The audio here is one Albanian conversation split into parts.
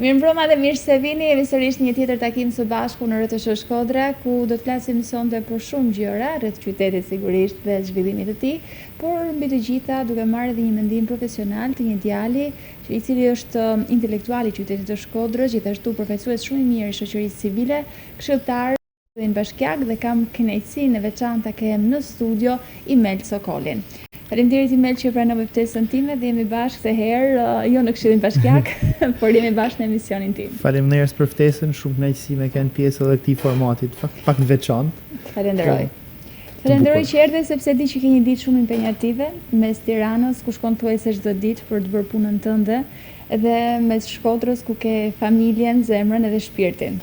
Mirëmbrëma dhe mirë se vini, jemi sërish një tjetër takim së bashku në RTS Shkodra, ku do të flasim sonte për shumë gjëra rreth qytetit sigurisht dhe zhvillimit të tij, por mbi të gjitha duke marrë edhe një mendim profesional të një djali i cili është intelektual i qytetit të Shkodrës, gjithashtu përfaqësues shumë i mirë i shoqërisë civile, këshilltar bashkiak dhe kam kënaqësinë e veçantë ta kem në studio Imel Sokolin. Faleminderit Imel që pranove ftesën time dhe jemi bashkë këtë herë, jo në Këshillin Bashkiak, por jemi bashkë në emisionin tim. Faleminderit për ftesën, shumë kënaqësi me kanë pjesë edhe këtij formatit, pak të veçantë. Falenderoj. Falenderoj që erdhe sepse di që ke një ditë shumë impenjative mes Tiranës, ku shkon thuajse çdo ditë për të bërë punën tënde, dhe mes Shkodrës ku ke familjen, zemrën edhe shpirtin.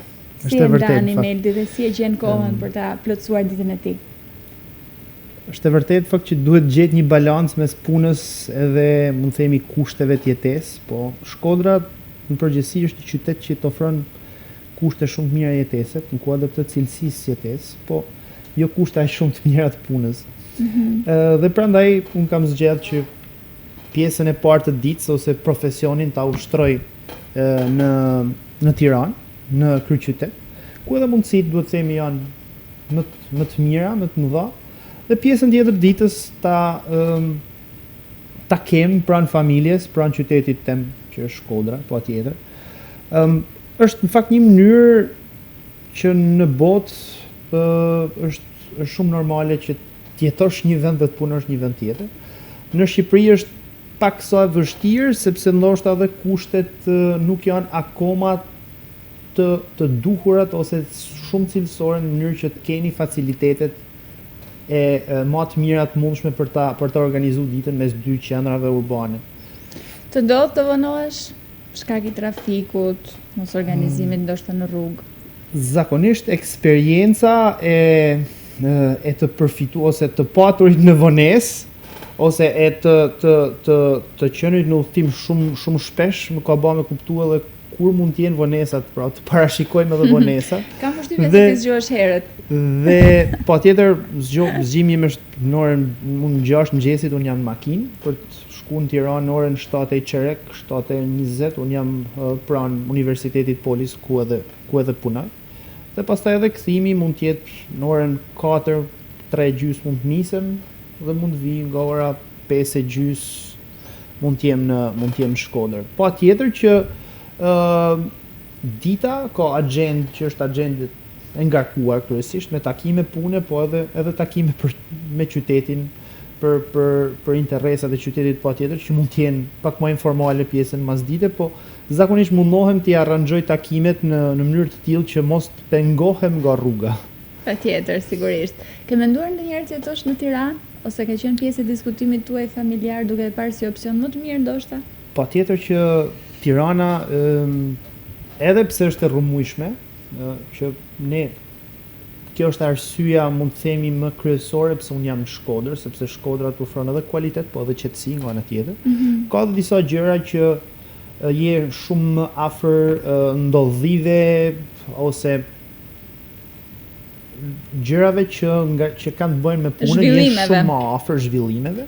Si e ndan Imeldi dhe si e gjen kohën për ta plotësuar ditën e tij? Është e vërtetë fakt që duhet gjetë një balancë mes punës edhe mund të themi kushteve të jetesë, po Shkodra në përgjithësi është një qytet që të ofron kushte shumë të mira jetese, në kuadër të cilësisë jetesë, po jo kushte aq shumë të mira të punës. Dhe prandaj unë kam zgjedhur që pjesën e parë të ditës ose profesionin ta ushtroj në Tiranë, në kryeqytet, ku edhe mundësitë duhet të themi janë më të mira, më të mëdha. Dhe pjesën tjetër të ditës ta kem pranë familjes, pranë qytetit tem që është Shkodra, patjetër. Është në fakt një mënyrë që në botë është shumë normale që të jetosh një vend dhe të punosh një vend tjetër. Në Shqipëri është pak sa e vështirë sepse ndoshta edhe kushtet nuk janë akoma të duhurat ose shumë cilësore në mënyrë që të keni facilitetet më të mira të mundshme për ta organizuar ditën mes dy qendrave urbane. Të ndodh të vonohesh shkak i trafikut, mos organizimit ndoshta në rrugë? Zakonisht eksperienca e të përfituar ose të paturit në vonesë ose e të qenit në udhtim shumë shpesh më ka bërë me kuptuar edhe kur mund të jenë vonesat, pra të parashikojmë edhe vonesa. Kam përshtypjen se ti zgjohesh herët. Dhe patjetër zgjimi im është në orën 6 mëngjesit, unë jam në makinë për të shkuar në Tiranë në orën 7:15, 7:20, unë jam pranë Universitetit Polis ku edhe punoj. Dhe pastaj edhe kthimi mund të jetë në orën 4, 3:30 mund të nisem dhe mund të vi nga ora 5:30 mund të jem në Shkodër. Patjetër që dita ka agjendë që është agjendë e ngarkuar kryesisht me takime pune, po edhe takime me qytetin për interesat e qytetit patjetër që mund të jenë pak më informale pjesën masdite, po zakonisht mundohem t'i arranxhoj takimet në mënyrë të tillë që mos të pengohem nga rruga. Patjetër, sigurisht. Ke menduar ndonjëherë të jetosh në Tiranë ose ke qenë pjesë e diskutimit tuaj familjar duke e parë si opsion më të mirë ndoshta? Patjetër që Tirana, edhe pse është e rrëmujshme, që kjo është arsyeja mund të themi më kryesore pse unë jam në Shkodër, sepse Shkodra të ofron edhe kualitet, po edhe qetësi nga ana tjetër. Ka edhe disa gjëra që je shumë më afër ndodhive ose gjërave që kanë të bëjnë me punën, je shumë më afër zhvillimeve.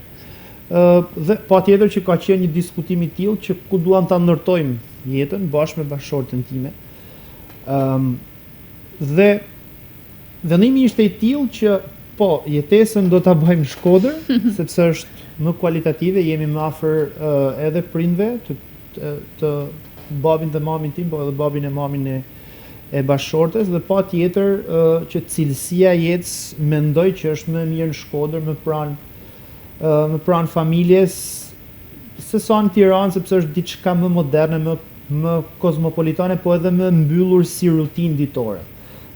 Dhe patjetër që ka qenë një diskutim i tillë që ku duam ta ndërtojmë jetën bashkë me bashkëshorten time. Dhe vendimi ishte i tillë që po, jetesën do ta bëjmë në Shkodër, sepse është më kualitative, jemi më afër edhe prindve, të babin dhe mamin tim, po edhe babin e mamin e bashkëshortes, dhe patjetër që cilësia e jetës mendoj që është më mirë në Shkodër, më pranë familjes, se sa në Tiranë, sepse është diçka më moderne, më kozmopolitane, po edhe më mbyllur si rutinë ditore.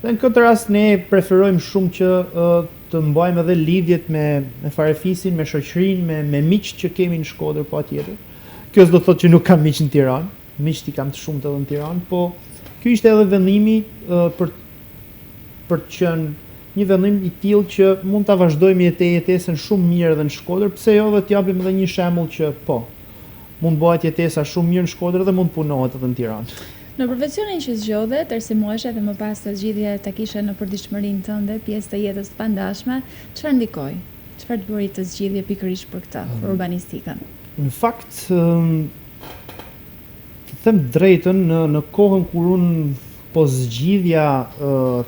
Dhe në këtë rast ne preferojmë shumë që të mbajmë edhe lidhjet me farefisin, me shoqërinë, me miqt që kemi në Shkodër patjetër. Kjo s'do thotë që nuk kam miq në Tiranë, miqt i kam të shumtë edhe në Tiranë, po ky ishte edhe vendimi për të qenë një vendim i tillë që mund ta vazhdojmë jetesën shumë mirë edhe në Shkodër, pse jo dhe t'japim edhe një shembull që po, mund bëhet jetesa shumë mirë në Shkodër dhe mund punohet edhe në Tiranë. Në profesionin që zgjodhe, tërësimoheshe dhe më pas të zgjidhja ta kishe në përditshmërinë tënde, pjesë të jetës të pandashme, çfarë ndikoi? Çfarë të bëri të zgjidhje pikërisht për këtë, për urbanistikën? Në fakt, të them drejtën në kohën kur unë po zgjidhja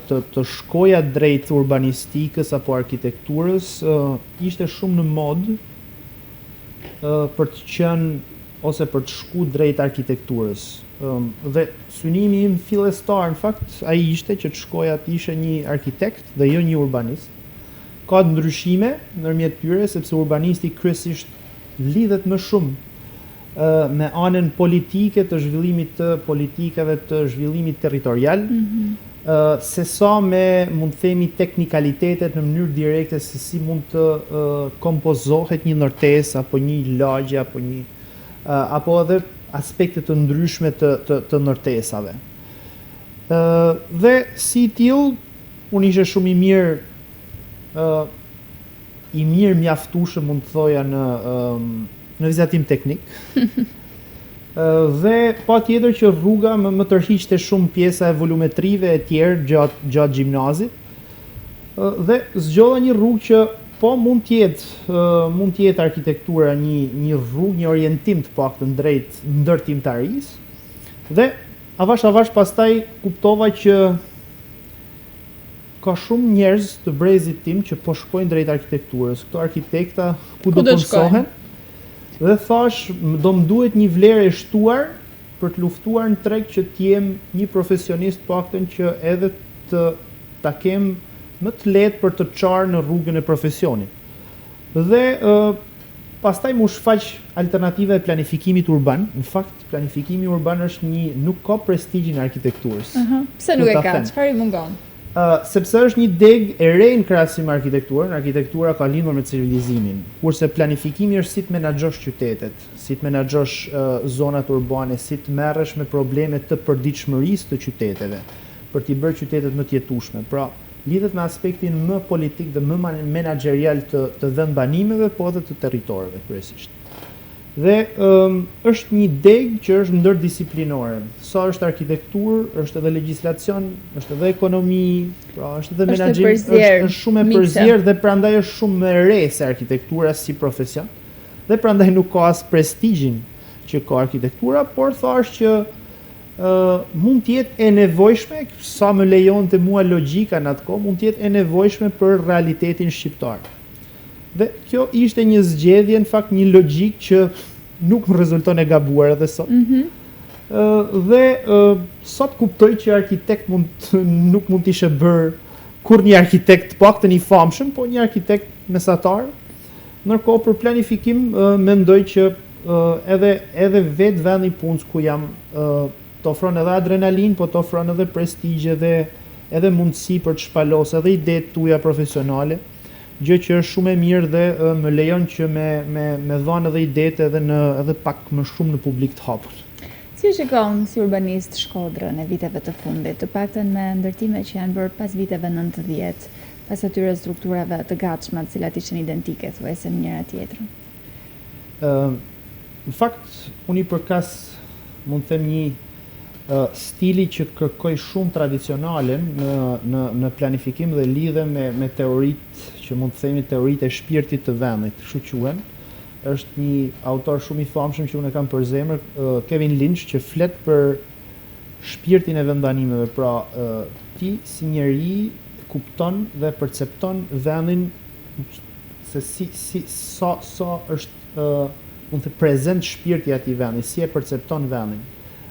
të shkoja drejt urbanistikës apo arkitekturës, ishte shumë në mod për të qenë ose për të shku drejt arkitekturës. Dhe synimi im fillestar në fakt ai ishte që të shkoja të ishe një arkitekt dhe jo një urbanist. Ka ndryshime ndërmjet tyre sepse urbanisti kryesisht lidhet më shumë me anën politike të zhvillimit të politikave të zhvillimit territorial, se sa me mund të themi teknikalitetet në mënyrë direkte se si mund të kompozohet një ndërtesë apo një lagje apo një apo edhe aspekte të ndryshme të ndërtesave. Dhe si tillë unë ishe shumë i mirë mjaftueshëm mund të thoja në vizatim teknik. Dhe patjetër që rruga më tërhiqte shumë pjesa e volumetrive e tjerë gjatë gjimnazit. Dhe zgjodha një rrugë që po mund të jetë arkitektura një rrugë, një orientim të paktën drejt ndërtimtarisë. Dhe avash pastaj kuptova që ka shumë njerëz të brezit tim që po shkojnë drejt arkitekturës. Këto arkitekta ku do të mësohen? Dhe thash, do më duhet një vlerë e shtuar për të luftuar në treg që t'jem një profesionist paktën që edhe ta kem më të lehtë për të çarë në rrugën e profesionit. Dhe pastaj mu shfaq alternativa e planifikimit urban. Në fakt, planifikimi urban është nuk ka prestigjin e arkitekturës. Pse nuk e ka? Çfarë i mungon? Sepse është një deg e re në krahasim me arkitekturën. Arkitektura ka lindur me civilizimin, kurse planifikimi është si të menaxhosh qytetet, si të menaxhosh zonat urbane, si të merresh me problemet të përditshmërisë të qyteteve, për t'i bërë qytetet më të jetueshme. Pra, lidhet me aspektin më politik dhe më menaxherial të vendbanimeve, po edhe të territoreve kryesisht. Dhe është një deg që është ndërdisiplinore. Sa është arkitekturë, është edhe legjislacion, është edhe ekonomi, pra është edhe menaxhim, është shumë e përzierë dhe prandaj është shumë më re se arkitektura si profesion. Dhe prandaj nuk ka as prestigjin që ka arkitektura, por thash që mund të jetë e nevojshme, sa më lejonte mua logjika në atë kohë, mund të jetë e nevojshme për realitetin shqiptar. Dhe kjo ishte një zgjedhje, në fakt një logjik që nuk më rezulton e gabuar edhe sot. Dhe sot kuptoj që arkitekt nuk mund t'ishe bërë kur një arkitekt paktën i famshëm, po një arkitekt mesatar. Ndërkohë për planifikim mendoj që edhe vetë vendi i punës ku jam të ofron edhe adrenalin, po të ofron edhe prestigje dhe edhe mundësi për të shpalosur edhe idetë tuaja profesionale. Gjë që është shumë e mirë dhe më lejon që me dhanë edhe idetë edhe pak më shumë në publik të hapur. Si shikon si urbanist Shkodrën e viteve të fundit, të paktën me ndërtime që janë bërë pas viteve 90, pas atyre strukturave të gatshme, të cilat ishin identike thuajse në njëra tjetrën? Në fakt, unë i përkas mund të them një stili që kërkoj shumë tradicionale në planifikim dhe lidhe me teoritë që mund të themi teoritë e shpirtit të vendit, kështu quhen. Është një autor shumë i famshëm që unë e kam për zemër, Kevin Lynch, që flet për shpirtin e vendbanimeve. Pra, ti si njeri kupton dhe percepton vendin se sa është mund të prezent shpirti i atij vendi, si e percepton vendin.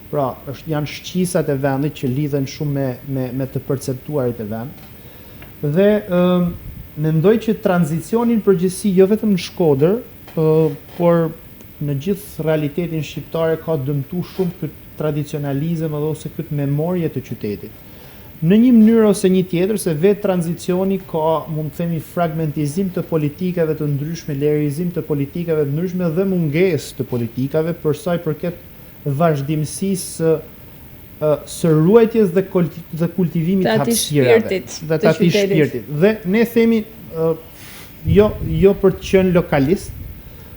Pra, janë shqisat e vendit që lidhen shumë me të perceptuarit e vendit. Dhe mendoj që tranzicionin përgjithësi jo vetëm në Shkodër, por në gjithë realitetin shqiptare ka dëmtu shumë këtë tradicionalizëm edhe ose këtë memorje të qytetit. Në një mënyrë ose një tjetër, se vetë tranzicioni ka, mund të themi, fragmentizim të politikave të ndryshme, lerizim të politikave të ndryshme dhe mungesë të politikave për sa i përket vazhdimësisë së ruajtjes dhe kultivimit hapësirave dhe të atij shpirtit. Dhe ne themi jo për të qenë lokalist,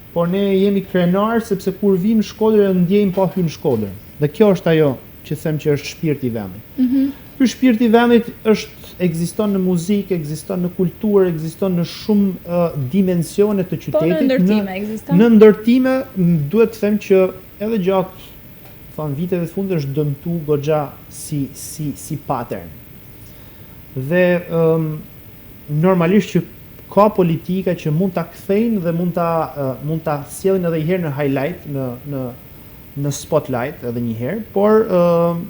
por ne jemi krenar sepse kur vim në Shkodër e ndjejmë pa hyrë në Shkodër. Dhe kjo është ajo që them që është shpirti i vendit. Ky shpirti i vendit ekziston në muzikë, ekziston në kulturë, ekziston në shumë dimensione të qytetit. Po në ndërtime ekziston. Në ndërtime duhet të them që edhe gjatë thonë viteve të fundit është dëmtu goxha si pattern. Dhe normalisht që ka politika që mund ta kthejnë dhe mund ta sjellin edhe një herë në highlight, në spotlight edhe një herë, por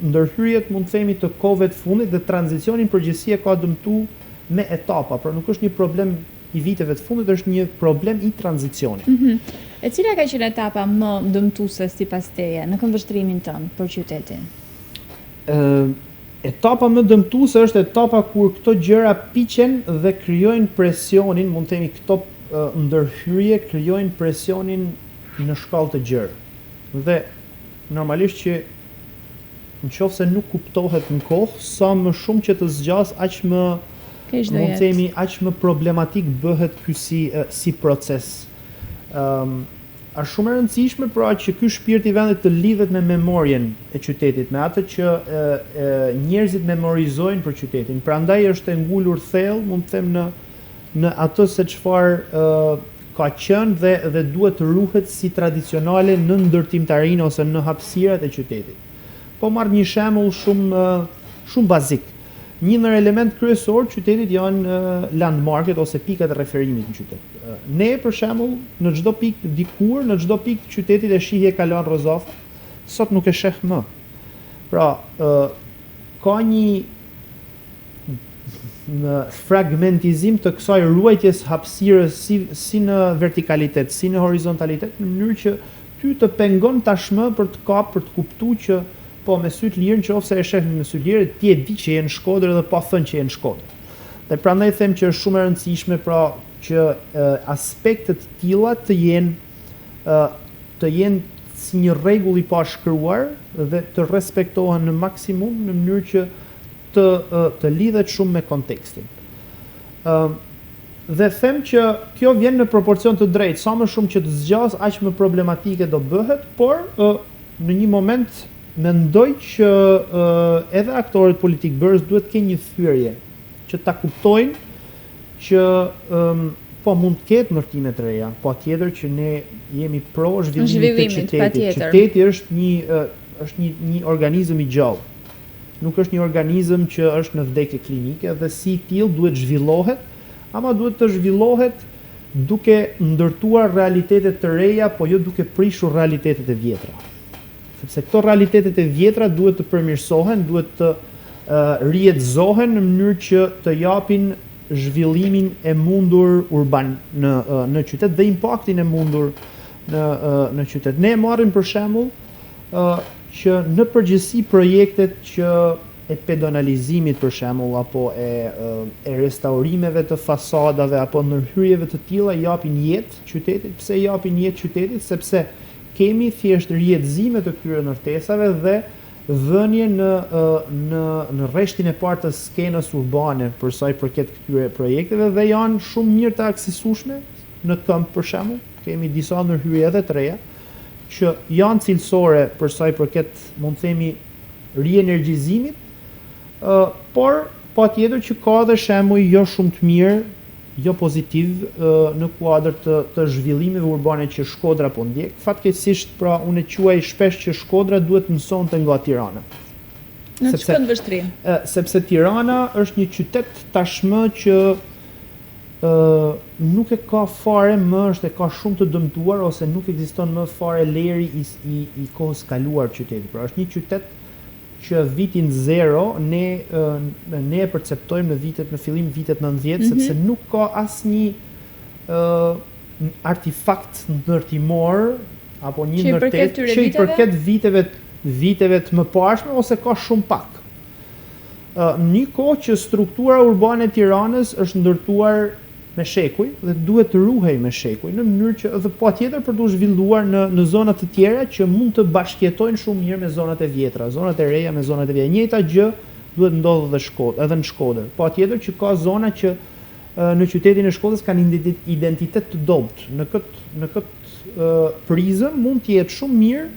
ndërhyrjet mund të themi të kohëve të fundit dhe tranzicionin përgjithësi e ka dëmtu me etapa, por nuk është një problem i viteve të fundit, është një problem i tranzicionit. E cila ka qenë etapa më dëmtuese sipas teje në këndvështrimin tënd për qytetin? Etapa më dëmtuese është etapa kur këto gjëra piqen dhe krijojnë presionin, mund të themi këto ndërhyrje krijojnë presionin në shkallë të gjerë. Dhe normalisht që nëse nuk kuptohet në kohë, sa më shumë që të zgjas, aq më mund të themi aq më problematik bëhet ky si proces. Është shumë e rëndësishme pra që ky shpirt i vendit të lidhet me memorien e qytetit, me atë që njerëzit memorizojnë për qytetin. Prandaj është e ngulur thellë, mund të them në atë se çfarë ka qenë dhe duhet të ruhet si tradicionale në ndërtimtarinë ose në hapësirat e qytetit. Po marr një shembull shumë bazik. Një ndër element kryesor qytetit janë landmarket ose pikat e referimit në qytet. Ne për shembull në çdo pikë dikur, në çdo pikë të qytetit e shihje kalon Rozafa, sot nuk e sheh më. Pra, ka një fragmentizim të kësaj ruajtjes hapësirës si në vertikalitet, si në horizontalitet, në mënyrë që ty të pengon tashmë për të kapur, për të kuptuar që po me sy të lirë, nëse e sheh me sy të lirë, ti e di që je në Shkodër dhe po thënë që je në Shkodër. Dhe prandaj them që është shumë e rëndësishme pra që aspektet të tilla të jenë si një rregull i pashkruar dhe të respektohen në maksimum në mënyrë që të lidhet shumë me kontekstin. Dhe them që kjo vjen në proporcion të drejtë, sa më shumë që të zgjas, aq më problematike do bëhet, por në një moment mendoj që edhe aktorët politik bërës duhet të kenë një thyrje që ta kuptojnë që po mund të ketë ndërtime të reja, po tjetër që ne jemi pro zhvillimit të qytetit. Qyteti është një organizëm i gjallë. Nuk është një organizëm që është në vdekje klinike dhe si tillë duhet zhvillohet, ama duhet të zhvillohet duke ndërtuar realitetet të reja, po jo duke prishur realitetet e vjetra. Sepse këto realitetet e vjetra duhet të përmirësohen, duhet të rihetëzohen në mënyrë që të japin zhvillimin e mundur urban në qytet dhe impaktin e mundur në qytet. Ne marrim për shembull që në përgjithësi projektet që e pedonalizimit për shembull apo e restaurimeve të fasadave apo ndërhyrjeve të tilla japin jetë qytetit. Pse japin jetë qytetit? Sepse kemi thjesht rjetëzime të këtyre ndërtesave dhe vënie në rreshtin e parë të skenës urbane për sa i përket këtyre projekteve dhe janë shumë mirë të aksesueshme në këmbë për shembull. Kemi disa ndërhyrje edhe të reja që janë cilësore për sa i përket, mund të themi, rienergjizimit, por patjetër që ka edhe shembuj jo shumë të mirë, jo pozitiv në kuadër të zhvillimeve urbane që Shkodra po ndjek. Fatkeqësisht, pra unë e quaj shpesh që Shkodra duhet mësonte nga Tirana. Në çfarë vështrim? Sepse Tirana është një qytet tashmë që nuk e ka fare më, është e ka shumë të dëmtuar ose nuk ekziston më fare leri i kohës kaluar qyteti. Pra është një qytet që vitin 0 ne e perceptojmë në fillim vitet 90, sepse nuk ka asnjë artefakt ndërtimor apo një ndërtesë që i përket viteve të mëparshme ose ka shumë pak. Një kohë që struktura urbane e Tiranës është ndërtuar me shekuj dhe duhet të ruhej me shekuj në mënyrë që edhe patjetër për të zhvilluar në zona të tjera që mund të bashkëjetojnë shumë mirë me zonat e vjetra, zonat e reja me zonat e vjetra. Njëjta gjë duhet ndodhë edhe në Shkodër. Patjetër që ka zona që në qytetin e Shkodrës kanë identitet të dobët. Në këtë prizëm mund të jetë shumë mirë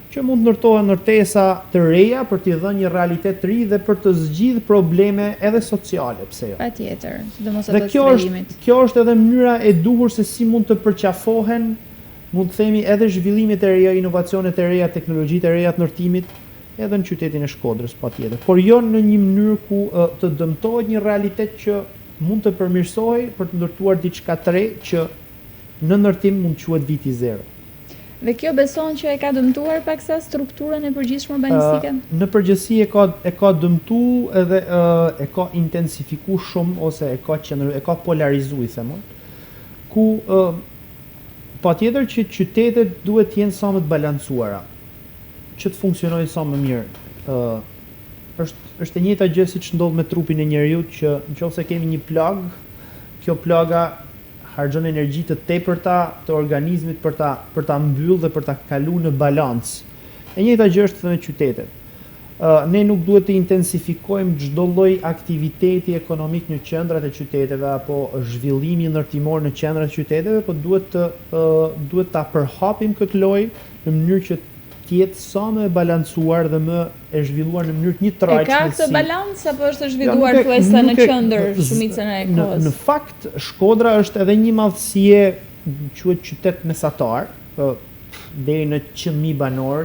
që mund të ndërtohen ndërtesa të reja për t'i dhënë një realitet të ri dhe për të zgjidhur probleme edhe sociale, pse jo. Patjetër, sidomos ato të strehimit. Kjo është edhe mënyra e duhur se si mund të përqafohen mund të themi edhe zhvillimet e reja, inovacionet e reja, teknologjitë e reja të ndërtimit, edhe në qytetin e Shkodrës patjetër, por jo në një mënyrë ku të dëmtohet një realitet që mund të përmirësohej për të ndërtuar diçka të re që në ndërtim mund quhet viti zero. Dhe kjo beson që e ka dëmtuar paksa strukturën e përgjithshme urbanistike? Në përgjithësi e ka dëmtuar edhe e ka intensifikuar shumë ose e ka polarizuar, i them, ku patjetër që qytetet duhet të jenë sa më të balancuara, që të funksionojnë sa më mirë. Është e njëjta gjë siç ndodh me trupin e njeriut, që nëse kemi një plagë, kjo plaga harxhon energji të tepërta të organizmit për ta mbyllë dhe për ta kaluar në balancë. E njëjta gjë është edhe me qytetet. Ne nuk duhet të intensifikojmë çdo lloj aktiviteti ekonomik në qendrat e qyteteve apo zhvillimi ndërtimor në qendrat e qyteteve, por duhet ta përhapim këtë lojë në mënyrë që tjetë sa më e balancuar dhe më e zhvilluar në mënyrë një trajtshme. E ka këtë balancë apo është zhvilluar thuajse në qendër shumicën e kohës? Në fakt, Shkodra është edhe një madhësie, quhet qytet mesatar, deri në 100.000 banor,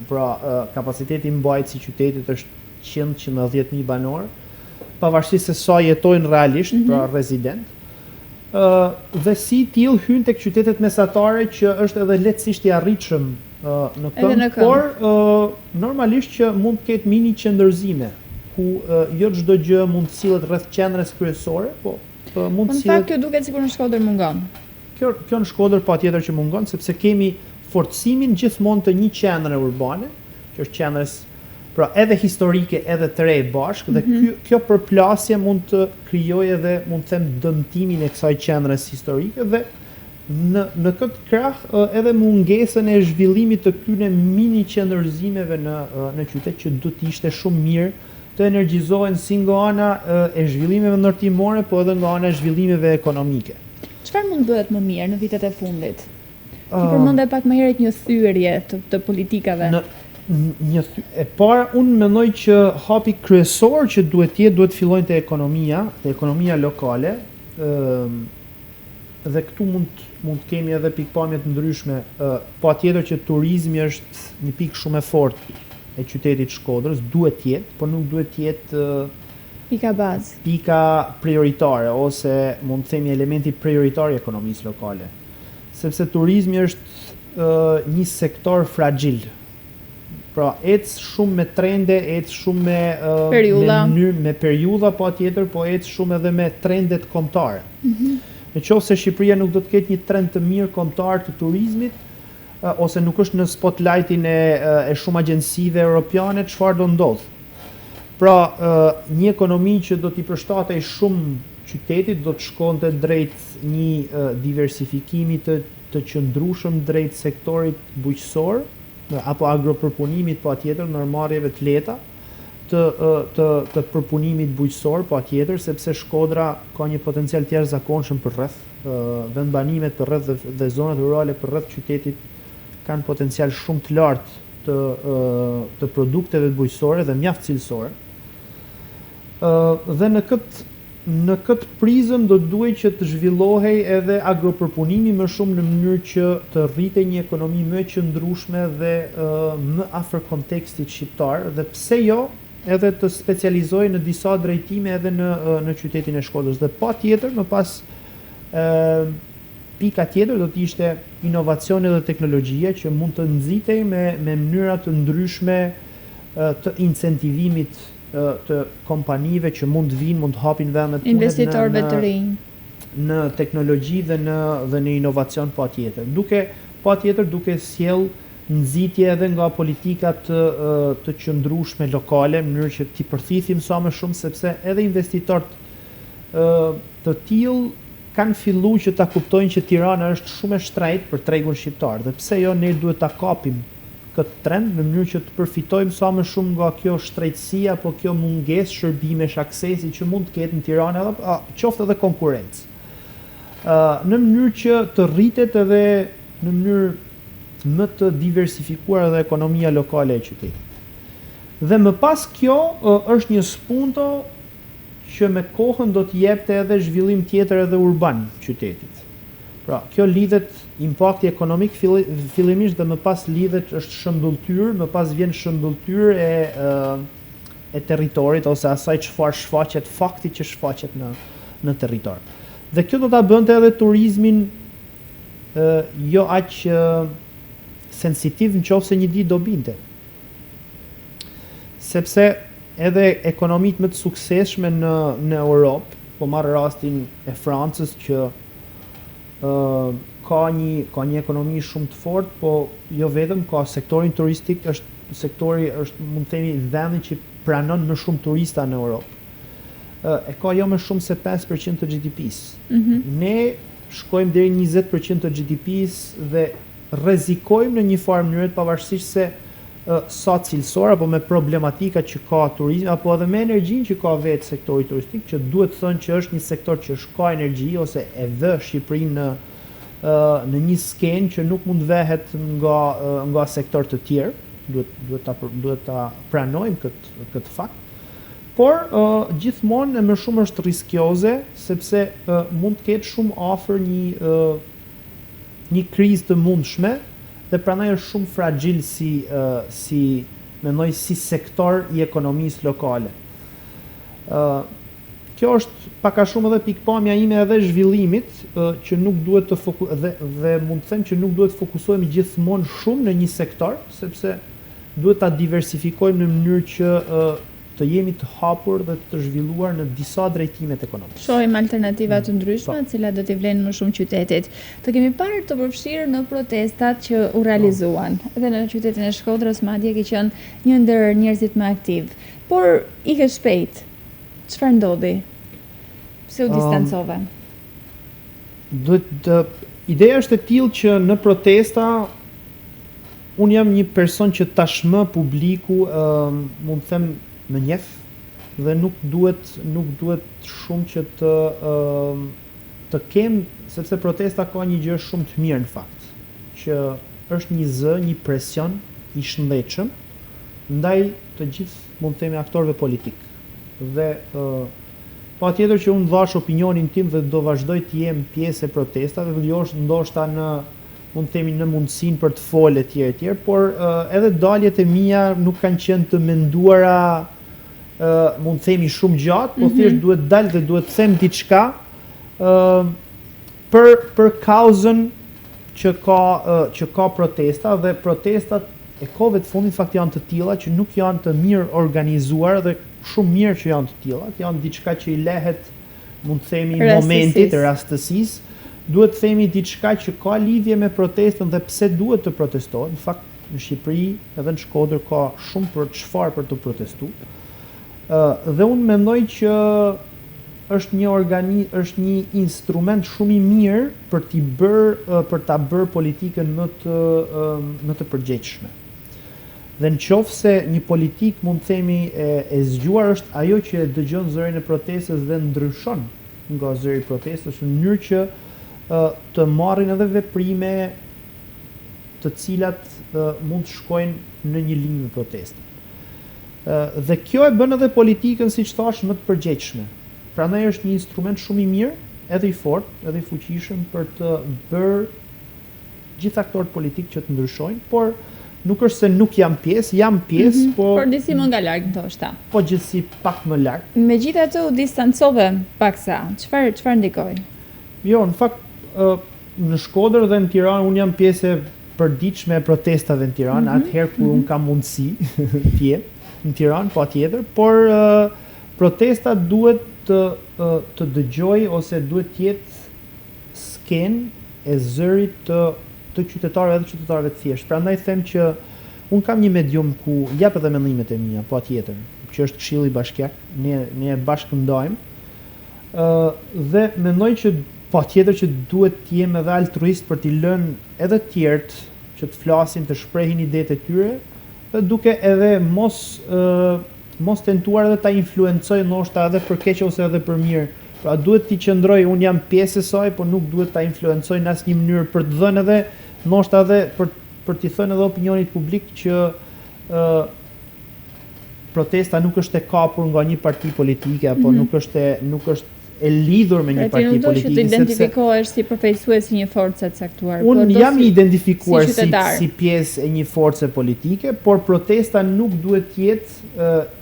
pra kapaciteti mbajtës i qytetit është 100-110.000 banor, pavarësisht se sa jetojnë realisht, pra rezident. Dhe si tillë hyn tek qytetet mesatare që është edhe lehtësisht i arritshëm në këmbë, por normalisht që mund të ketë mini qendërzime, ku jo çdo gjë mund të sillet rreth qendrës kryesore, po mund të sillet. Në fakt kjo duket sikur në Shkodër mungon. Kjo në Shkodër patjetër që mungon, sepse kemi forcimin gjithmonë të një qendre urbane, që është qendrës pra edhe historike edhe të re bashkë, dhe kjo përplasje mund të krijojë edhe, mund të them, dëmtimin e kësaj qendrës historike, dhe në këtë krah edhe mungesën e zhvillimit të këtyre mini qendërzimeve në qytet, që do të ishte shumë mirë të energjizohen si nga ana e zhvillimeve ndërtimore, po edhe nga ana e zhvillimeve ekonomike. Çfarë mund bëhet më mirë në vitet e fundit? Ti përmendë pak më herët një thyrje të politikave. E para, unë mendoj që hapi kryesor që duhet fillojnë te ekonomia lokale, dhe këtu mund të kemi edhe pikpamje të ndryshme. Patjetër që turizmi është një pikë shumë e fortë e qytetit Shkodrës, duhet të jetë, por nuk duhet të jetë pika bazë, pika prioritare, ose mund të themi elementi prioritar i ekonomisë lokale. Sepse turizmi është një sektor fragjil. Pra, ecë shumë me trende, ecë shumë me periudha patjetër, po ecë shumë edhe me trendet kombëtare. Në qoftë se Shqipëria nuk do të ketë një trend të mirë kombëtar të turizmit, ose nuk është në spotlightin e shumë agjensive europiane, çfarë do ndodh? Pra, një ekonomi që do t'i përshtatej shumë qytetit, do të shkonte drejt një diversifikimi të qëndrueshëm drejt sektorit bujqësor, apo agropërpunimit patjetër, ndërmarrjeve të lehta, të përpunimit bujqësor patjetër, sepse Shkodra ka një potencial të jashtëzakonshëm për rreth, vendbanimet për rreth dhe zonat rurale për rreth qytetit kanë potencial shumë të lartë të produkteve bujqësore dhe mjaft cilësore. Dhe në këtë prizëm do duhet që të zhvillohej edhe agropërpunimi më shumë në mënyrë që të rritej një ekonomi më e qëndrueshme dhe më afër kontekstit shqiptar, dhe pse jo edhe të specializojë në disa drejtime edhe në qytetin e Shkodrës. Dhe patjetër më pas pika tjetër do të ishte inovacioni dhe teknologjia, që mund të nxitej me mënyra të ndryshme të incentivimit të kompanive që mund të vinë, mund të hapin vende të investitorëve të rinj në teknologji dhe në inovacion patjetër. Duke sjell nxitje edhe nga politika të qëndrueshme lokale, në mënyrë që t'i përthithim sa më shumë, sepse edhe investitorët të tillë kanë filluar që ta kuptojnë që Tirana është shumë e shtrejtë për tregun shqiptar, dhe pse jo ne duhet ta kapim këtë trend në mënyrë që të përfitojmë sa më shumë nga kjo shtrejtësi apo kjo mungesë shërbimesh, aksesi që mund të ketë në Tiranë, qoftë edhe konkurrencë. Në mënyrë që të rritet edhe në mënyrë më të diversifikuar edhe ekonomia lokale e qytetit. Dhe më pas kjo është një spunto që me kohën do të jepte edhe zhvillim tjetër edhe urban qytetit. Pra, kjo lidhet impakti ekonomik fillimisht dhe më pas lidhet është shëmbulltyr, më pas vjen shëmbulltyr e territorit ose asaj çfarë shfaqet, fakti që shfaqet në territor. Dhe kjo do ta bënte edhe turizmin jo aq sensitiv nëse një ditë do binte. Sepse edhe ekonomitë më të suksesshme në Europë, po marr rastin e Francës që ka një ekonomi shumë të fortë, po jo vetëm, ka sektorin turistik, është mund të themi vendi që pranon më shumë turista në Europë. E ka jo më shumë se 5% të GDP-s. Ne shkojmë deri 20% të GDP-s dhe rrezikojmë në një farë mënyrë pavarësisht se sa cilësor apo me problematika që ka turizmi apo edhe me energjinë që ka vetë sektori turistik, që duhet thënë që është një sektor që ka energji ose e vë Shqipërinë në një skenë që nuk mund vehet nga sektor të tjerë, duhet ta pranojmë këtë fakt. Por gjithmonë e më shumë është riskioze sepse mund të ketë shumë afër një krizë të mundshme dhe prandaj është shumë fragjil si sektor i ekonomisë lokale. Kjo është pak a shumë edhe pikpamja ime edhe zhvillimit që nuk duhet të dhe mund të them që nuk duhet të fokusohemi gjithmonë shumë në një sektor, sepse duhet ta diversifikojmë në mënyrë që të jemi të hapur dhe të zhvilluar në disa drejtimet ekonomike. Shohim alternativa të ndryshme, të cilat do t'i vlenë më shumë qytetit. Të kemi parë të përfshirë në protestat që u realizuan. Edhe në qytetin e Shkodrës, madje ke qenë një ndër njerëzit më aktiv. Por ike shpejt. Çfarë ndodhi? Pse u distancove? Ideja është e tillë që në protesta unë jam një person që tashmë publiku mund të them më njeh dhe nuk duhet shumë që të kem, sepse protesta ka një gjë shumë të mirë në fakt, që është një një presion i shëndetshëm ndaj të gjithë mund të themi aktorëve politik. Dhe patjetër që unë dhash opinionin tim dhe do vazhdoj të jem pjesë e protestave, ndoshta mund të themi në mundësinë për të folë etj, por edhe daljet e mia nuk kanë qenë të menduara mund të themi shumë gjatë, po thjesht duhet dalë dhe duhet them diçka për kauzën që ka protesta dhe protestat e kohëve të fundit fakt janë të tilla që nuk janë të mirë organizuar dhe shumë mirë që janë të tilla, janë diçka që i lehet mund të themi momentit, rastësisë. Duhet të themi diçka që ka lidhje me protestën dhe pse duhet të protestohet. Në fakt në Shqipëri edhe në Shkodër ka shumë për të protestuar. Dhe unë mendoj që është një instrument shumë i mirë për ta bërë politikën më të përgjegjshme. Dhe në qoftë se një politik mund të themi e zgjuar është ajo që dëgjon zërin e protestës dhe ndryshon nga zëri i protestës në mënyrë që të marrin edhe veprime të cilat mund të shkojnë në një linjë me protestë. Dhe kjo e bën edhe politikën, siç thash, më të përgjegjshme. Prandaj është një instrument shumë i mirë, edhe i fortë, edhe i fuqishëm për të bërë gjithë aktorët politikë që të ndryshojnë, por nuk është se nuk jam pjesë, por disi më nga larg ndoshta. Po gjithsesi pak më larg. Megjithatë u distancove paksa. Çfarë ndikoi? Jo, në fakt në Shkodër dhe në Tiranë unë jam pjesë e përditshme e protestave në Tiranë, atëherë kur unë kam mundësi të jem në Tiranë, patjetër, por protestat duhet të dëgjoj ose duhet të jetë skenë e zërit të qytetarëve dhe qytetarëve të thjeshtë. Prandaj them që unë kam një medium ku jap edhe mendimet e mia, patjetër, që është Këshilli Bashkiak, ne e bashkëndajmë. Dhe mendoj që patjetër që duhet të jem edhe altruist për t'i lënë edhe të tjerët që të flasin, të shprehin idetë e tyre, duke edhe mos tentuar edhe ta influencoj ndoshta edhe për keq ose edhe për mirë. Pra duhet t'i qëndroj, unë jam pjesë e saj, por nuk duhet ta influencoj në asnjë mënyrë për të dhënë edhe ndoshta edhe për t'i thënë edhe opinionit publik që protesta nuk është e kapur nga një parti politike apo nuk është e lidhur me një Pra ti parti nuk do që të politike, sepse identifikohesh si përfaqësues i një force të caktuar. unë jam i identifikuar si qytetar. si pjesë e një force politike, por protesta nuk duhet të jetë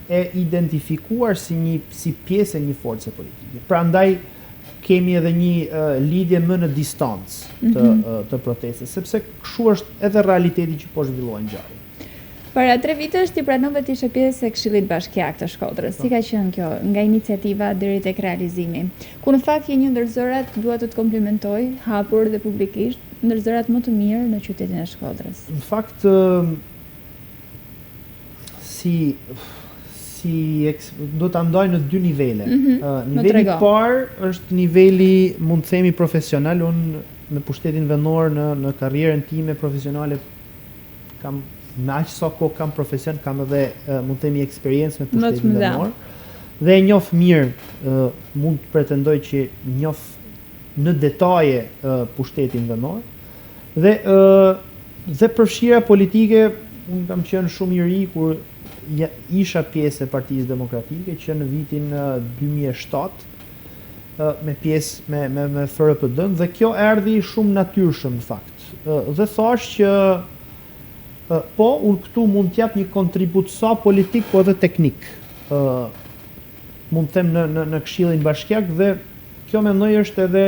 e identifikuar si pjesë e një force politike. Prandaj kemi edhe një lidhje më në distancë të protestës, sepse kështu është edhe realiteti që po zhvillohen ngjarjet. Para 3 vitesh ti pranove të ishe pjesë e Këshillit Bashkiak të Shkodrës. Si ka qenë kjo nga iniciativa deri tek realizimi? Ku në fakt je një ndër zërat, dua të të komplimentoj, hapur dhe publikisht, ndër zërat më të mirë në qytetin e Shkodrës. Në fakt do ta ndaj në 2 nivele. Niveli i parë është niveli, mund të themi, profesional. Unë me pushtetin vendor në karrierën time profesionale kam me aq sa kohë kam profesion, kam edhe mund të themi eksperiencë me pushtetin vendor. Dhe e njoh mirë, mund të pretendoj që njoh në detaje pushtetin vendor. Dhe përfshira politike, unë kam qenë shumë i ri kur isha pjesë e Partisë Demokratike që në vitin 2007 me pjesë me FRPD-n, dhe kjo erdhi shumë natyrshëm në fakt. Dhe thash që po, unë këtu mund të jap një kontribut sa politik, po edhe teknik. Mund të them në Këshillin Bashkiak, dhe kjo mendoj është edhe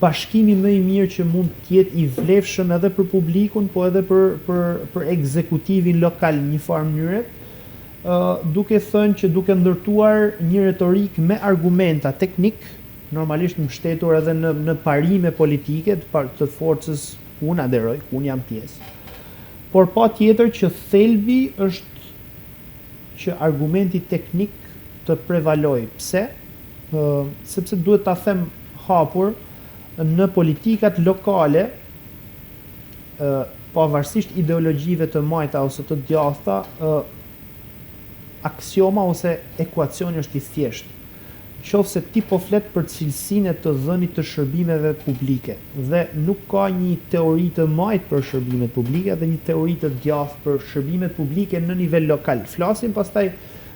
bashkimi më i mirë që mund të jetë i vlefshëm edhe për publikun, po edhe për ekzekutivin lokal në një farë mënyre, duke thënë që duke ndërtuar një retorik me argumenta teknik, normalisht mbështetur edhe në parime politike të forcës ku unë aderoj, ku unë jam pjesë. Por pa tjetër që thelbi është që argumenti teknik të prevaloj. Pse? Sepse duhet ta them hapur, në politikat lokale, pavarësisht ideologjive të majta ose të djathta, aksioma ose ekuacioni është i thjeshtë. Qofse ti po flet për cilësinë të dhënit të shërbimeve publike, dhe nuk ka një teori të majtë për shërbimet publike dhe një teori të djathtë për shërbimet publike në nivel lokal. Flasim pastaj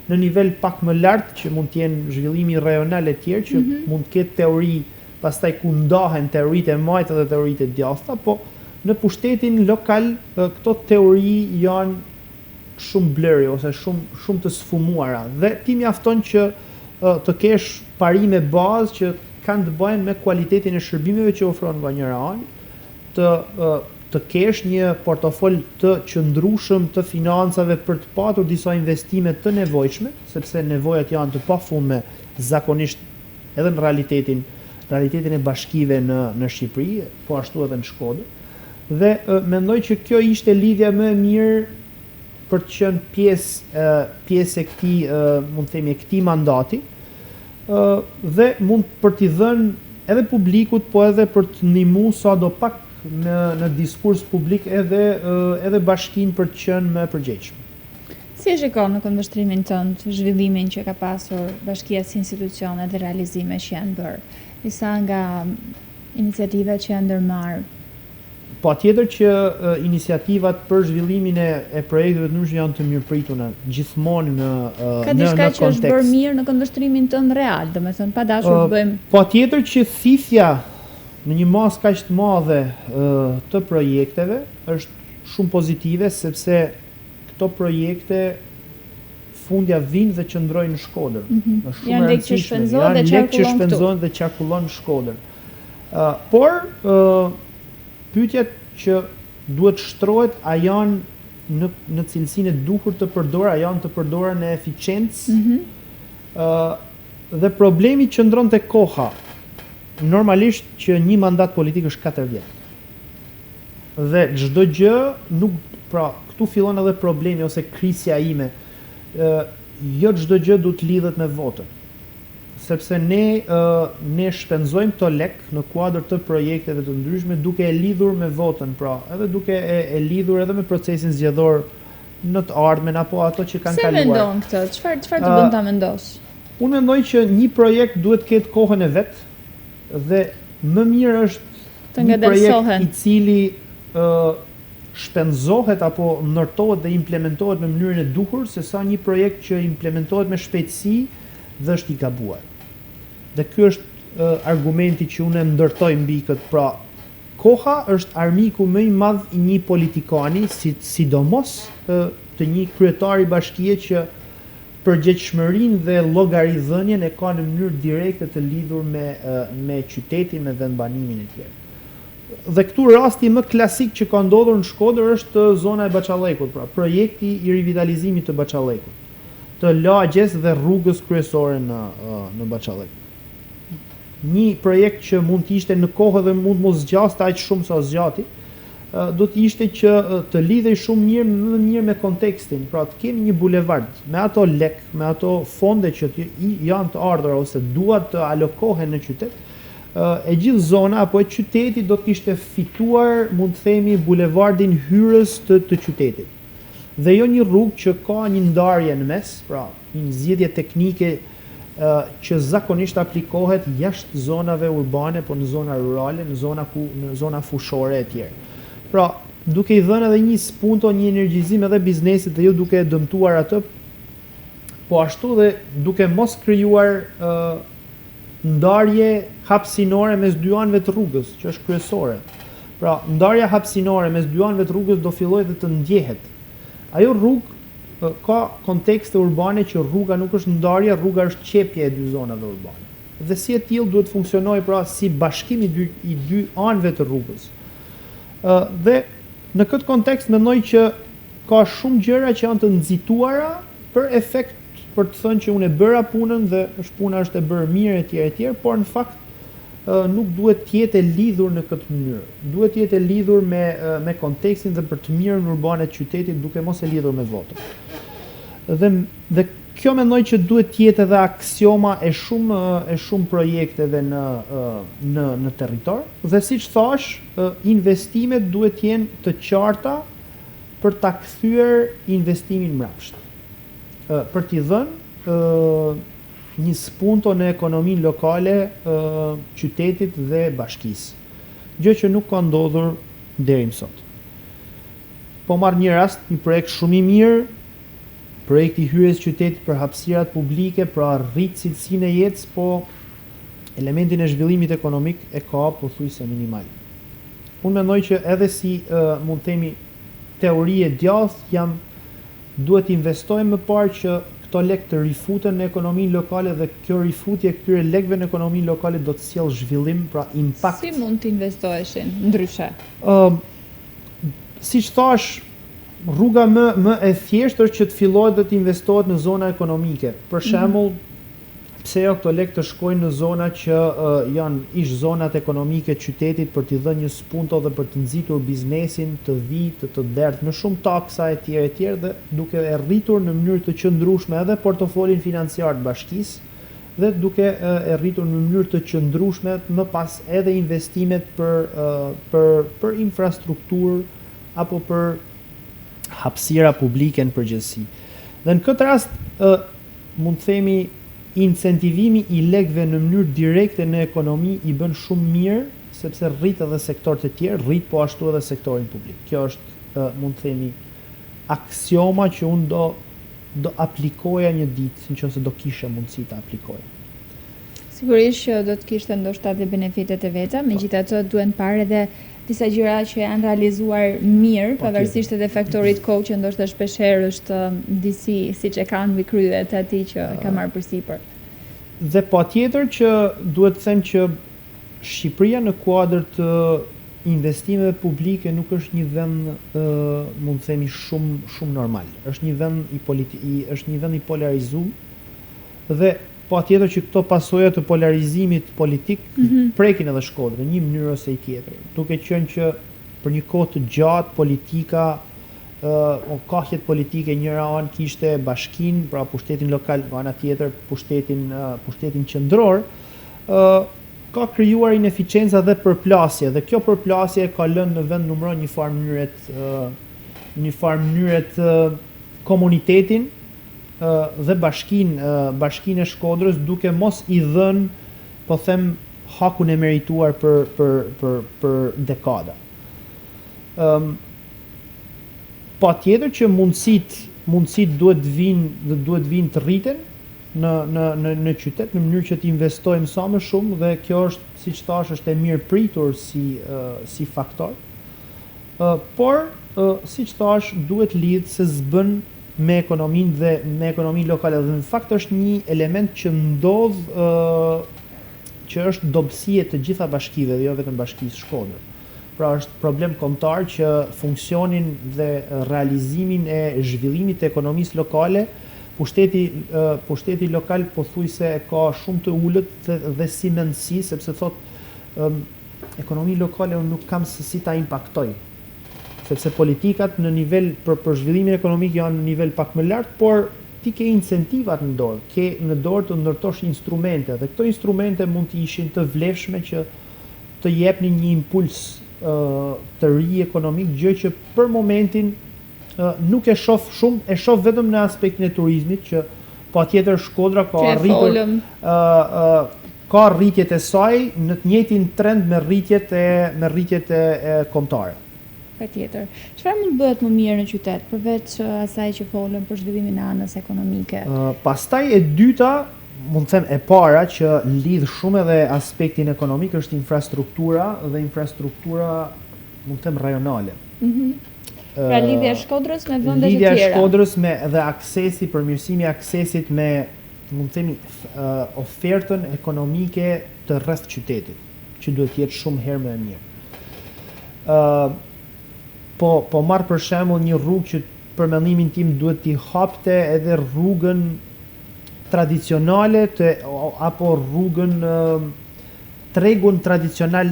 në nivel pak më lart, që mund të jenë zhvillimi rajonal e tjerë, që mund të ketë teori pastaj ku ndahen teoritë e majta dhe teoritë e djathta, po në pushtetin lokal këto teori janë shumë blurry ose shumë të sfumuara, dhe ti mjafton që të kesh parime bazë që kanë të bëjnë me kualitetin e shërbimeve që ofron nga njëra anë, të kesh një portofol të qëndrueshëm të financave për të patur disa investime të nevojshme, sepse nevojat janë të pafundme zakonisht edhe në realitetin e bashkive në Shqipëri, po ashtu edhe në Shkodër. Dhe mendoj që kjo ishte lidhja më e mirë për të qenë pjesë e këtij, mund të themi, e këtij mandati, dhe mund për t'i dhënë edhe publikut, po edhe për të ndihmuar sadopak në diskurs publik edhe bashkinë për të qenë më përgjegjshëm. Si e shikon në këndvështrimin tënd zhvillimin që ka pasur bashkia si institucione dhe realizime që janë bërë? Disa nga iniciativat që janë ndërmarrë. Patjetër që iniciativat për zhvillimin e projekteve të ndryshme janë të mirëprituna gjithmonë në kontekst. Ka diçka që është bërë mirë në këndvështrimin tënd real, domethënë pa dashur të bëjmë. Patjetër që thithja në një masë kaq të madhe të projekteve është shumë pozitive, sepse këto projekte fundja vinë dhe qëndrojnë në Shkodër. Është shumë e rëndësishme. Janë lekë që shpenzohen dhe qarkullon në Shkodër. Por pyetjet që duhet shtrohet, a janë në cilësinë e duhur të përdorura, a janë të përdorura në eficiencë? Dhe problemi qëndron tek koha. Normalisht që një mandat politik është 4 vjet. Dhe çdo gjë këtu fillon edhe problemi ose krisja ime. Jo çdo gjë duhet lidhet me votën. Sepse ne shpenzojmë këto lek në kuadër të projekteve të ndryshme duke e lidhur me votën, pra edhe duke e lidhur edhe me procesin zgjedhor në të ardhmen apo ato që kanë kaluar. Se mendon këtë? Çfarë të bën ta mendosh? Unë mendoj që një projekt duhet të ketë kohën e vet, dhe më mirë është një projekt i cili shpenzohet apo ndërtohet dhe implementohet në mënyrën e duhur, sesa një projekt që implementohet me shpejtësi dhe është i gabuar. Dhe ky është argumenti që unë ndërtoj mbi këtë. Pra, koha është armiku më i madh i një politikani, sidomos të një kryetari bashkie që përgjegjshmërinë dhe llogaridhënien e ka në mënyrë direkte të lidhur me qytetin, me vendbanimin e tjerë. Dhe këtu rasti më klasik që ka ndodhur në Shkodër është zona e Baçallekut, pra projekti i rivitalizimit të Baçallekut, të lagjes dhe rrugës kryesore në Baçallek. Një projekt që mund të ishte në kohë dhe mund mos zgjaste aq shumë sa zgjati, do të ishte që të lidhej shumë më mirë me kontekstin, pra të kemi një bulevard me ato lek, me ato fonde që janë të ardhura ose duan të alokohen në qytet. E gjithë zona apo e qytetit do të kishte fituar, mund të themi, bulevardin hyrës të qytetit. Dhe jo një rrugë që ka një ndarje në mes, pra një zgjedhje teknike që zakonisht aplikohet jashtë zonave urbane, po në zona rurale, në zona fushore e tjerë. Pra, duke i dhënë edhe një spunto, një energjizim edhe biznesit dhe jo duke dëmtuar atë, po ashtu dhe duke mos krijuar ndarje hapësinore mes dy anëve të rrugës, që është kryesore. Pra, ndarja hapësinore mes dy anëve të rrugës do fillojë dhe të ndjehet. Ajo rrugë ka kontekste urbane që rruga nuk është ndarje, rruga është qepje e dy zonave urbane. Dhe si e tillë duhet funksionojë pra si bashkim i dy anëve të rrugës. Dhe në këtë kontekst mendoj që ka shumë gjëra që janë të nxituara për efekt, për të thënë që unë e bëra punën dhe puna është e bërë mirë e tjerë, por në fakt nuk duhet të jetë e lidhur në këtë mënyrë. Duhet të jetë e lidhur me kontekstin dhe për të mirën urbane të qytetit, duke mos e lidhur me votën. Dhe kjo mendoj që duhet të jetë edhe aksioma e shumë projekteve në territor. Dhe siç thash, investimet duhet të jenë të qarta për ta kthyer investimin mbrapsht. Për t'i dhënë një spunto në ekonominë lokale qytetit dhe bashkisë. Gjë që nuk ka ndodhur deri më sot. Po marr një rast, një projekt shumë i mirë, projekti i hyrjes qytetit për hapësirat publike, pra rrit cilësinë e jetës, po elementin e zhvillimit ekonomik e ka pothuajse minimal. Unë mendoj që edhe si mund të themi teori e djathtë duhet investojmë më parë që këto lek të rifuten në ekonominë lokale dhe kjo rifutje këtyre lekëve në ekonominë lokale do të sjellë zhvillim, pra impakt. Si mund të investoheshin ndryshe? Siç thash, rruga më e thjeshtë është që të fillohet dhe të investohet në zona ekonomike. Për shembull, pse jo këto lekë të shkojnë në zona që janë ish zonat ekonomike të qytetit për t'i dhënë një spunto dhe për të nxitur biznesin të të derdhë me shumë taksa e tjerë dhe duke e rritur në mënyrë të qëndrueshme edhe portofolin financiar të bashkisë dhe duke e rritur në mënyrë të qëndrueshme më pas edhe investimet për infrastrukturë apo për hapësira publike në përgjithësi. Dhe në këtë rast mund të themi incentivimi i lekëve në mënyrë direkte në ekonomi i bën shumë mirë, sepse rrit edhe sektorët e tjerë, rrit po ashtu edhe sektorin publik. Kjo është, mund të themi, aksioma që unë do aplikoja një ditë, nëse do kishe mundësi ta aplikoja. Sigurisht që do të kishte ndoshta dhe benefitet e veta, megjithatë duhen parë edhe disa gjëra që janë realizuar mirë, pavarësisht edhe faktorit kohë që ndoshta shpeshherë është disi siç e kanë mbi kryet atij që ka marrë përsipër. Dhe patjetër që duhet të them që Shqipëria në kuadër të investimeve publike nuk është një vend, mund të themi, shumë normal. Është një vend i polarizuar dhe patjetër që këto pasoja të polarizimit politik prekin edhe Shkodrën në një mënyrë ose tjetër. Duke qenë që për një kohë të gjatë politika, kahjet politike njëra anë kishte bashkinë, pra pushtetin lokal, ana tjetër pushtetin qendror, ka krijuar ineficienca dhe përplasje, dhe kjo përplasje ka lënë në vend numëron një farë mënyret komunitetin dhe bashkinë e Shkodrës duke mos i dhënë, po them, hakun e merituar për dekada. Patjetër që mundësit duhet vinë të rriten, në qytet në mënyrë që të investojmë sa më shumë dhe kjo është, siç thash, është e mirë pritur si faktor. Por siç thash, duhet lidh se s'bën me ekonominë dhe me ekonominë lokale. Dhe në fakt është një element që ndodh që është dobësi e të gjitha bashkive dhe jo vetëm bashkisë Shkodër. Pra është problem kombëtar që funksionin dhe realizimin e zhvillimit të ekonomisë lokale, pushteti lokal pothuajse ka shumë të ulët dhe si mendësi, sepse ekonominë lokale unë nuk kam se si ta impaktoj. Sepse politikat në nivel për zhvillimin ekonomik janë në nivel pak më lart, por ti ke incentivat në dorë, ke në dorë të ndërtosh instrumente dhe këto instrumente mund të ishin të vlefshme që të jepnin një impuls të ri ekonomik, gjë që për momentin nuk e shoh shumë, e shoh vetëm në aspektin e turizmit që patjetër Shkodra ka arritur ka rritjet e saj në të njëjtin trend me rritjet e kombëtare. Patjetër. Çfarë mund bëhet më mirë në qytet përveç asaj që folëm për zhvillimin e anës ekonomike? Pastaj e dyta, mund të them e para që lidh shumë edhe aspektin ekonomik është infrastruktura dhe infrastruktura mund të them rajonale. Pra lidhja e Shkodrës me vende të tjera. Lidhja e Shkodrës me dhe aksesi, përmirësimi i aksesit me mund të themi ofertën ekonomike të rreth qytetit, që duhet të jetë shumë herë më e mirë. Po marr për shembull një rrugë që për mendimin tim duhet t'i hapte edhe rrugën tradicionale apo rrugën tregun tradicional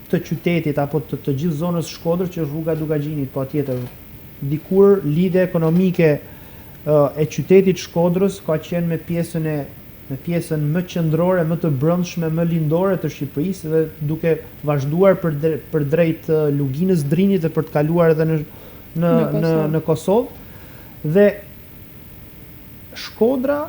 të qytetit apo të gjithë zonës Shkodër që është rruga Dugaxhinit, patjetër. Dikur lidhja ekonomike e qytetit Shkodrës ka qenë me pjesën më qendrore, më të brendshme, më lindore të Shqipërisë dhe duke vazhduar për drejt Luginës Drinit dhe për të kaluar edhe në Kosovë. Dhe Shkodra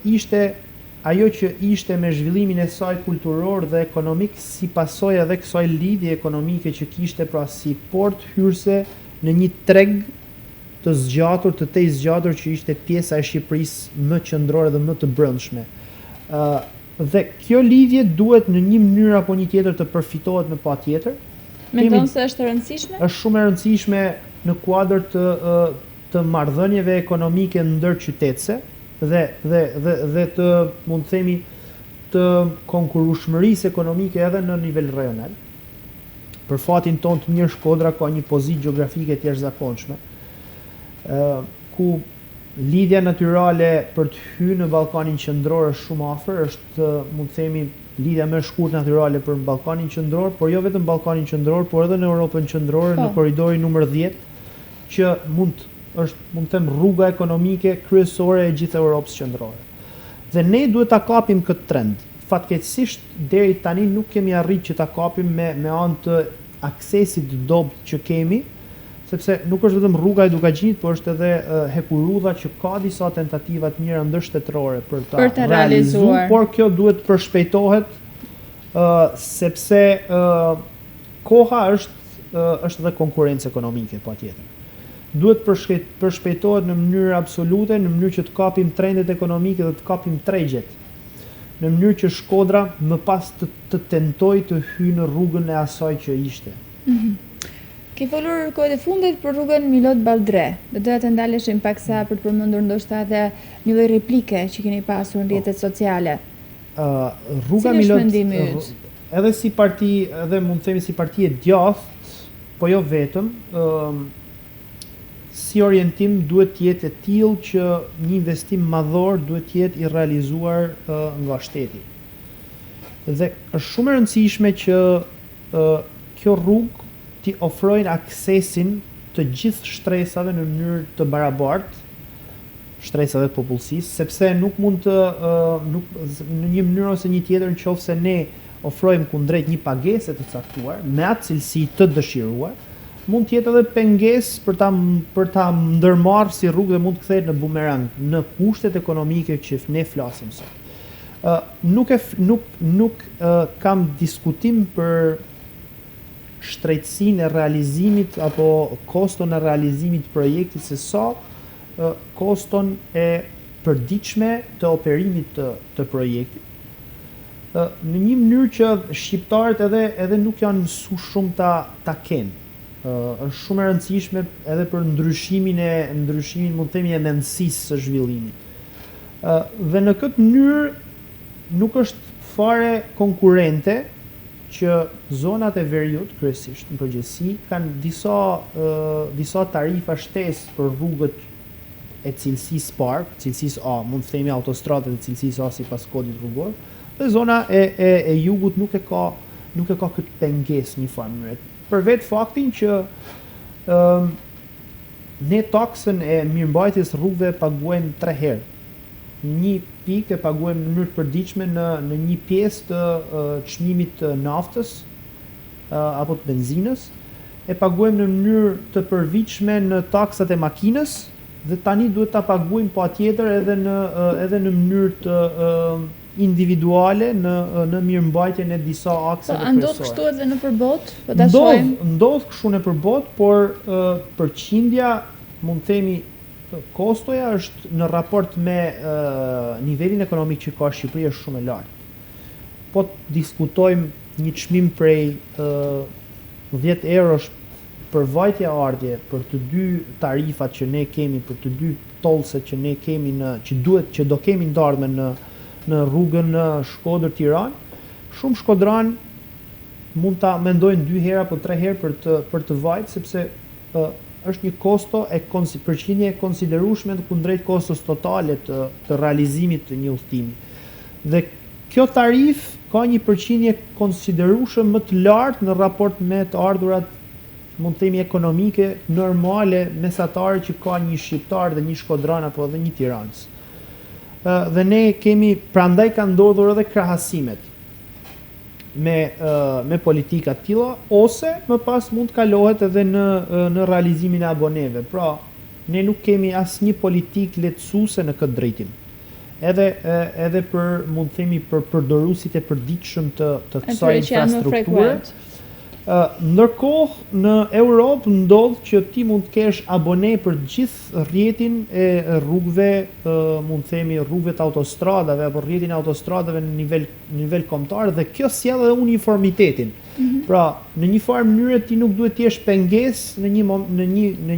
ishte ajo që ishte me zhvillimin e saj kulturor dhe ekonomik si pasojë edhe kësaj lidhje ekonomike që kishte, pra si port hyrëse në një treg të zgjatur, të tej zgjatur që ishte pjesa e Shqipërisë më qendrore dhe më të brendshme. Dhe kjo lidhje duhet në një mënyrë apo një tjetër të përfitohet në patjetër. Mendon se është e rëndësishme? Është shumë e rëndësishme në kuadër të marrëdhënieve ekonomike ndërqytetëse dhe të mund të themi të konkurrueshmërisë ekonomike edhe në nivel rajonal. Për fatin tonë të mirë, Shkodra ka një pozitë gjeografike të jashtëzakonshme, ku lidhja natyrale për të hyrë në Ballkanin Qendror është shumë afër, është mund të themi lidhja më e shkurtër natyrale për Ballkanin Qendror, por jo vetëm Ballkanin Qendror, por edhe në Europën Qendrore, në korridorin numër 10, që mund të them rruga ekonomike kryesore e gjithë Europës Qendrore. Dhe ne duhet ta kapim këtë trend. Fatkeqësisht deri tani nuk kemi arritur që ta kapim me anë të aksesit të dobët që kemi, sepse nuk është vetëm rruga e Dugaxhinit, por është edhe Hekurudha që ka disa tentativa të mira ndërshtetërore për ta realizuar, por kjo duhet përshpejtohet sepse koha është edhe konkurrencë ekonomike patjetër. Duhet përshpejtohet në mënyrë absolute, në mënyrë që të kapim trendet ekonomike dhe të kapim tregjet, në mënyrë që Shkodra më pas të tentoj të hyjë në rrugën e asaj që ishte. Ke folur kohët e fundit për rrugën Milot Baldre. Do doja të ndaleshim paksa për të përmendur ndoshta edhe një lloj replike që keni pasur në rrjetet sociale. Rruga Milot edhe si parti, edhe mund të themi si parti e djathtë, po jo vetëm, si orientim duhet të jetë e tillë që një investim madhor duhet të jetë i realizuar nga shteti. Dhe është shumë e rëndësishme që kjo rrugë t'i ofrojnë aksesin të gjithë shtresave në mënyrë të barabartë, shtresave të popullsisë, sepse nuk mund në një mënyrë ose një tjetër nëse ne ofrojmë kundrejt një pagese të caktuar me atë cilësi të dëshiruar, mund të jetë edhe pengesë për ta ndërmarrë si rrugë dhe mund të kthehet në bumerang në kushtet ekonomike që ne flasim sot. Nuk kam diskutim për shtrejtësinë e realizimit apo koston e realizimit të projektit se sa koston e përditshme të operimit të projektit, në një mënyrë që shqiptarët edhe nuk janë mësu shumë ta kenë. Është shumë e rëndësishme edhe për ndryshimin mund të themi e mendësisë së zhvillimit. Dhe në këtë mënyrë nuk është fare konkurrente që zonat e veriut kryesisht në përgjithësi kanë disa tarifa shtesë për rrugët e cilësisë parë, cilësisë A, mund të themi autostradat e cilësisë A sipas kodit rrugor, dhe zona e jugut nuk e ka këtë pengesë një farë mënyrë. Për vetë faktin që ne taksën e mirëmbajtjes rrugëve paguajmë 3 herë. Një pikë e paguajmë në mënyrë të përditshme në një pjesë të çmimit të naftës apo të benzinës, e paguajmë në mënyrë të përvitshme në taksat e makinës, dhe tani duhet ta paguajmë patjetër edhe në mënyrë të individuale në mirëmbajtjen e disa akseve kryesore. Ndodh kështu edhe në përbot? Po ta shohim. Ndodh kështu në përbot, por përqindja mund të themi kostoja është në raport me nivelin ekonomik që ka Shqipëria është shumë e lartë. Po të diskutojmë një çmim prej 10 eurosh për vajtje ardhje për të dy tarifat që ne kemi, për të dy tollset që ne kemi që do kemi ndardhme në rrugën Shkodër-Tiranë, shumë shkodran mund ta mendojnë 2 herë apo 3 herë për të vajtë, sepse është një kosto përqindje e konsiderueshme kundrejt kostos totale të realizimit të një udhtimi. Dhe kjo tarif ka një përqindje konsiderueshme më të lartë në raport me të ardhurat mund të themi ekonomike normale mesatare që ka një shqiptar dhe një shkodran apo edhe një tiranës. Dhe ne kemi, prandaj kanë ndodhur edhe krahasimet me politika të tilla, ose më pas mund të kalohet edhe në realizimin e aboneve. Pra, ne nuk kemi asnjë politikë lehtësuese në këtë drejtim. Edhe për mund të themi për përdoruesit e përditshëm të kësaj infrastrukture. Ndërkohë në Europë ndodh që ti mund të kesh abone për gjithë rrjetin e rrugëve, mund të themi rrugëve të autostradave apo rrjetin e autostradave në nivel kombëtar, dhe kjo sjell edhe uniformitetin. Pra, në një farë mënyrë ti nuk duhet të jesh pengesë në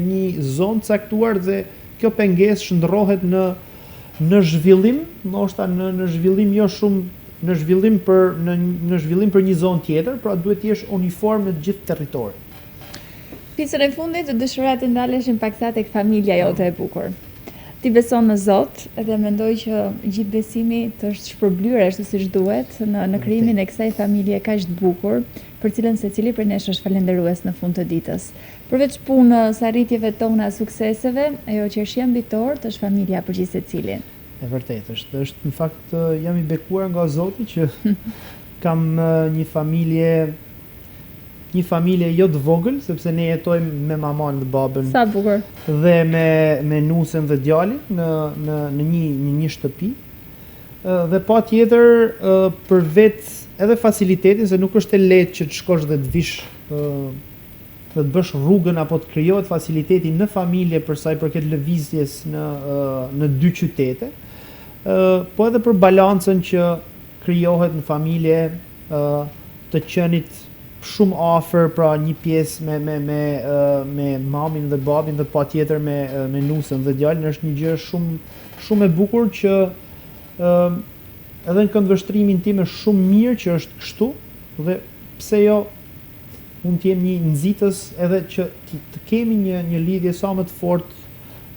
një zonë caktuar, dhe kjo pengesë shndërrohet në zhvillim, ndoshta në zhvillim jo shumë në zhvillim për një zonë tjetër, pra duhet të jesh uniform në gjithë territorin. Pjesën e fundit të dëshiroja të ndaleshin paksa tek familja jote e bukur. Ti beson në Zot dhe mendoj që gjithë besimi të është shpërblyer ashtu siç duhet në krijimin e kësaj familje kaq të bukur, për cilën secili prej nesh është falendërues në fund të ditës. Përveç punës, arritjeve tona, sukseseve, ajo që është mbitor është familja për gjithë secili. E vërtetë është në fakt jam i bekuar nga Zoti që kam një familje jo të vogël, sepse ne jetojmë me mamën dhe babën. Sa bukur. Dhe me nusën dhe djalin në një shtëpi. Dhe patjetër përveç edhe facilitetin, se nuk është e lehtë që të shkosh dhe të vish dhe të bësh rrugën apo të krijohet faciliteti në familje për sa i përket lëvizjes në 2 qytete. Po edhe për balancën që krijohet në familje, të qenit shumë afër, pra një pjesë me mamin dhe babin dhe patjetër me nusën dhe djalin, është një gjë shumë e bukur që edhe në këndvështrimin tim është shumë mirë që është kështu, dhe pse jo mund të jem një nxitës edhe që të kemi një lidhje sa më të fortë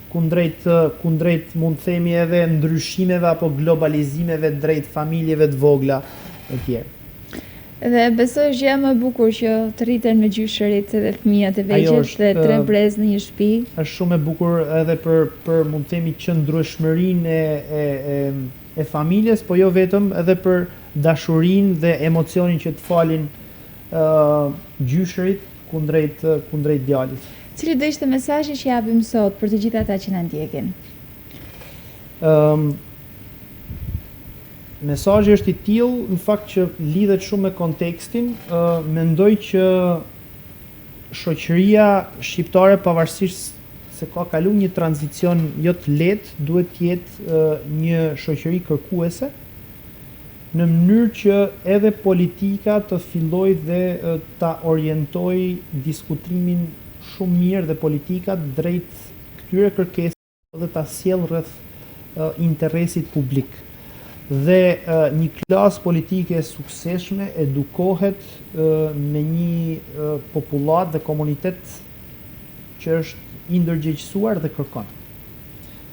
kundrejt mund të themi edhe ndryshimeve apo globalizimeve drejt familjeve të vogla e tjerë. Dhe besoj gjë më e bukur që të rriten me gjyshërit dhe fëmijët e vegjël dhe 3 brez në një shtëpi. Është shumë e bukur edhe për mund të themi qëndrueshmërinë e familjes, po jo vetëm, edhe për dashurinë dhe emocionin që të falin gjyshërit kundrejt djalit. Cili do ishte mesazhi që japim sot për të gjithë ata që na ndjekin? Mesazhi është i tillë, në fakt që lidhet shumë me kontekstin. Mendoj që shoqëria shqiptare, pavarësisht se ka kalu një tranzicion jo të lehtë, duhet të jetë një shoqëri kërkuese, në mënyrë që edhe politika të filloj dhe ta orientoj diskutimin shumë mirë dhe politikat drejt këtyre kërkesave dhe ta sjell rreth interesit publik. Dhe një klasë politike e suksesshme edukohet me një popullat dhe komunitet që është i ndërgjegjësuar dhe kërkon.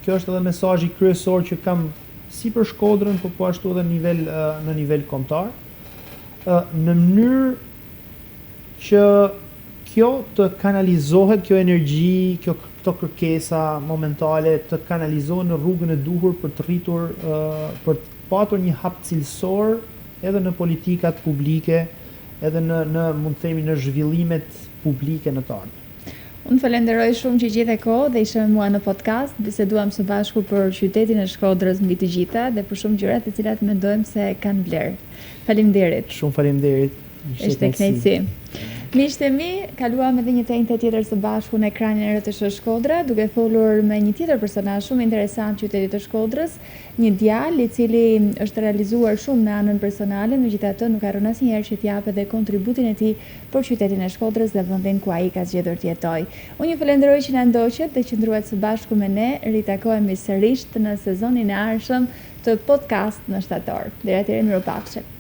Kjo është edhe mesazhi kryesor që kam si për Shkodrën, por po ashtu edhe në nivel kombëtar, në mënyrë që kjo të kanalizohet, kjo energji, këto kërkesa momentale të kanalizohen në rrugën e duhur për të rritur, për të patur një hap cilësor edhe në politikat publike, edhe në mund të themi në zhvillimet publike në të ardhmen. Unë falenderoj shumë që gjithë e kohë dhe ishe me mua në podcast, biseduam së bashku për qytetin e Shkodrës mbi të gjitha dhe për shumë gjërat të cilat mendojmë se kanë vlerë. Faleminderit. Shumë faleminderit. Ishte kënaqësi. Miqtë e mi, kaluam edhe një tentë tjetër së bashku në ekranin e RTS Shkodra, duke folur me një tjetër personazh shumë interesant qytetit të Shkodrës, një djalë i cili është realizuar shumë në anën personale, megjithatë nuk harron asnjëherë që t'japë edhe kontributin e tij për qytetin e Shkodrës dhe vendin ku ai ka zgjedhur të jetojë. Unë ju falenderoj që na ndoqët dhe qëndruat së bashku me ne. Ritakohemi sërish në sezonin e ardhshëm të podcast në shtator. Deri atëherë, mirupafshim.